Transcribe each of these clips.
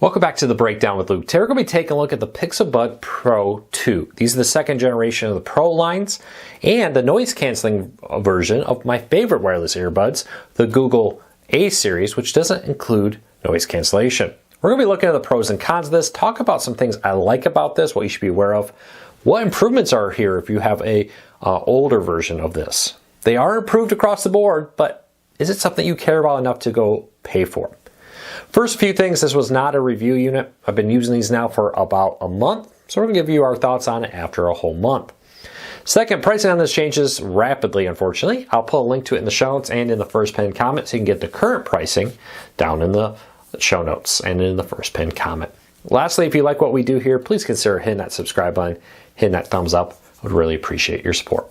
Welcome back to the Breakdown with Luke. Today we're going to be taking a look at the Pixel Buds Pro 2. These are the second generation of the Pro lines and the noise canceling version of my favorite wireless earbuds, the Google A series, which doesn't include noise cancellation. We're going to be looking at the pros and cons of this, talk about some things I like about this, what you should be aware of, what improvements are here if you have a older version of this. They are improved across the board, but is it something you care about enough to go pay for? First few things, this was not a review unit. I've been using these now for about a month, so we're going to give you our thoughts on it after a whole month. Second, pricing on this changes rapidly, unfortunately. I'll put a link to it in the show notes and in the first pinned comment so you can get the current pricing down in the show notes and in the first pinned comment. Lastly, if you like what we do here, please consider hitting that subscribe button, hitting that thumbs up. I would really appreciate your support.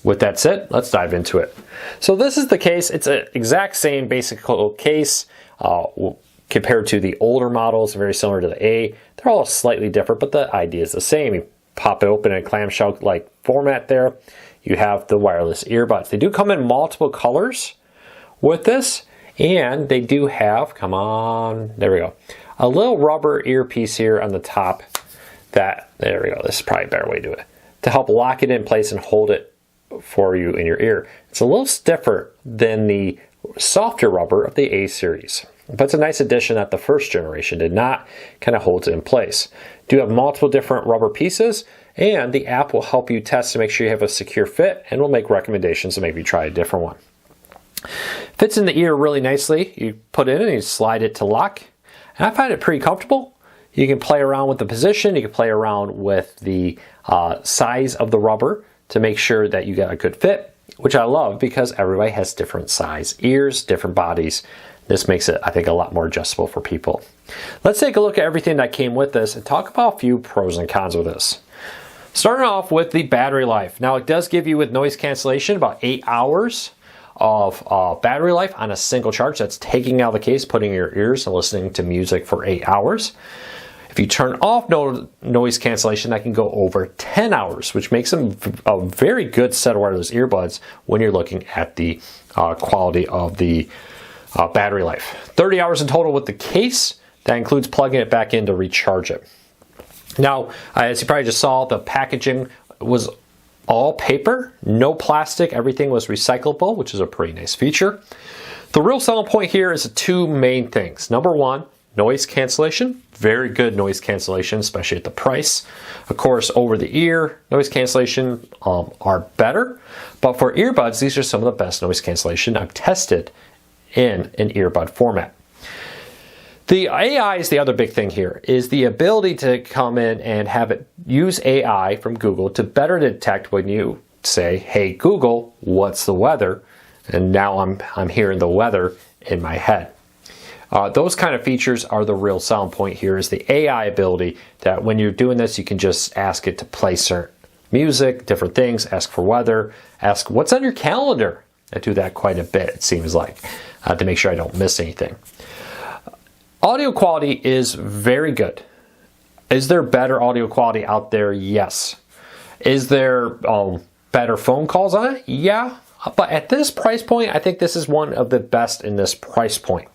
With that said, let's dive into it. So this is the case. It's an exact same basic case. Compared to the older models, very similar to the A. They're all slightly different, but the idea is the same. You pop it open in a clamshell-like format there. You have the wireless earbuds. They do come in multiple colors with this, and they do have, come on, there we go, a little rubber earpiece here on the top that, there we go, this is probably a better way to do it, to help lock it in place and hold it for you in your ear. It's a little stiffer than the softer rubber of the A series. But it's a nice addition that the first generation did not, kind of holds it in place. Do have multiple different rubber pieces, and the app will help you test to make sure you have a secure fit, and will make recommendations to maybe try a different one. Fits in the ear really nicely. You put it in and you slide it to lock, and I find it pretty comfortable. You can play around with the position, you can play around with the size of the rubber to make sure that you get a good fit, which I love because everybody has different size ears, different bodies. This makes it, I think, a lot more adjustable for people. Let's take a look at everything that came with this and talk about a few pros and cons with this. Starting off with the battery life. Now, it does give you, with noise cancellation, about 8 hours of battery life on a single charge. That's taking out the case, putting in your ears and listening to music for 8 hours. If you turn off noise cancellation, that can go over 10 hours, which makes them a very good set of wireless earbuds when you're looking at the quality of the battery life. 30 hours in total with the case. That includes plugging it back in to recharge it. Now, as you probably just saw, the packaging was all paper, no plastic. Everything was recyclable, which is a pretty nice feature. The real selling point here is two main things. Number one, noise cancellation. Very good noise cancellation, especially at the price. Of course, over the ear noise cancellation are better, but for earbuds, these are some of the best noise cancellation I've tested in an earbud format. The AI is the other big thing here, is the ability to come in and have it use AI from Google to better detect when you say, hey Google, what's the weather? And now I'm hearing the weather in my head. Those kind of features are the real selling point here, is the AI ability that when you're doing this, you can just ask it to play certain music, different things, ask for weather, ask what's on your calendar. I do that quite a bit, it seems like, to make sure I don't miss anything. Audio quality is very good. Is there better audio quality out there? Yes. Is there better phone calls on it? Yeah. But at this price point, I think this is one of the best in this price point.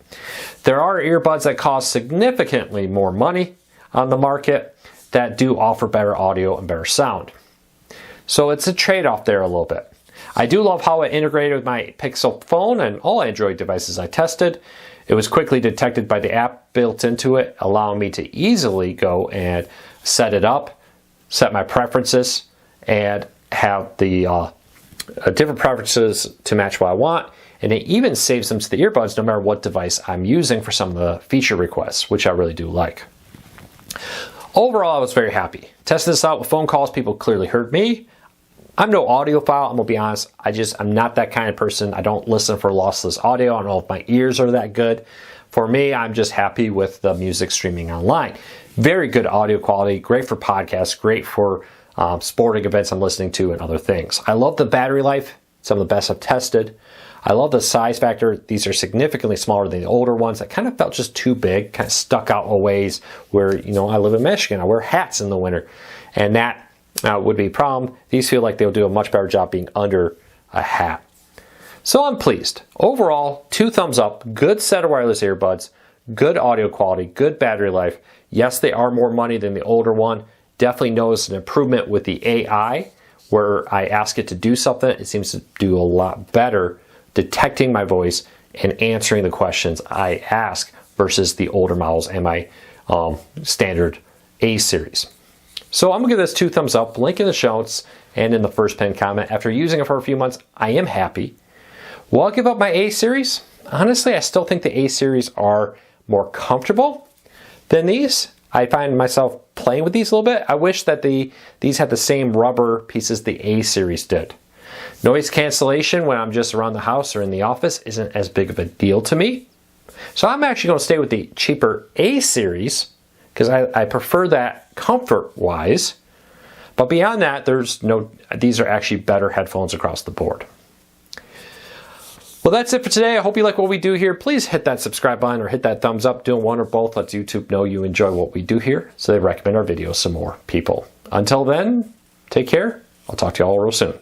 There are earbuds that cost significantly more money on the market that do offer better audio and better sound. So it's a trade-off there a little bit. I do love how it integrated with my Pixel phone and all Android devices I tested. It was quickly detected by the app built into it, allowing me to easily go and set it up, set my preferences, and have the different preferences to match what I want. And it even saves them to the earbuds no matter what device I'm using for some of the feature requests, which I really do like. Overall, I was very happy. Tested this out with phone calls. People clearly heard me. I'm no audiophile, I'm gonna be honest. I'm not that kind of person. I don't listen for lossless audio. I don't know if my ears are that good. For me, I'm just happy with the music streaming online. Very good audio quality, great for podcasts, great for sporting events I'm listening to and other things. I love the battery life, some of the best I've tested. I love the size factor. These are significantly smaller than the older ones that kind of felt just too big, kind of stuck out a ways where, you know, I live in Michigan. I wear hats in the winter, and that would be a problem. These feel like they'll do a much better job being under a hat. So I'm pleased. Overall, 2 thumbs up, good set of wireless earbuds, good audio quality, good battery life. Yes, they are more money than the older one. Definitely noticed an improvement with the AI, where I ask it to do something. It seems to do a lot better detecting my voice and answering the questions I ask versus the older models and my standard A series. So I'm gonna give this 2 thumbs up, link in the show notes and in the first pinned comment. After using it for a few months, I am happy. Will I give up my A series? Honestly, I still think the A series are more comfortable than these. I find myself playing with these a little bit. I wish that these had the same rubber pieces the A series did. Noise cancellation when I'm just around the house or in the office isn't as big of a deal to me. So I'm actually going to stay with the cheaper A series because I prefer that comfort-wise. But beyond that, these are actually better headphones across the board. Well, that's it for today. I hope you like what we do here. Please hit that subscribe button or hit that thumbs up. Doing one or both lets YouTube know you enjoy what we do here, so they recommend our videos to more people. Until then, take care. I'll talk to you all real soon.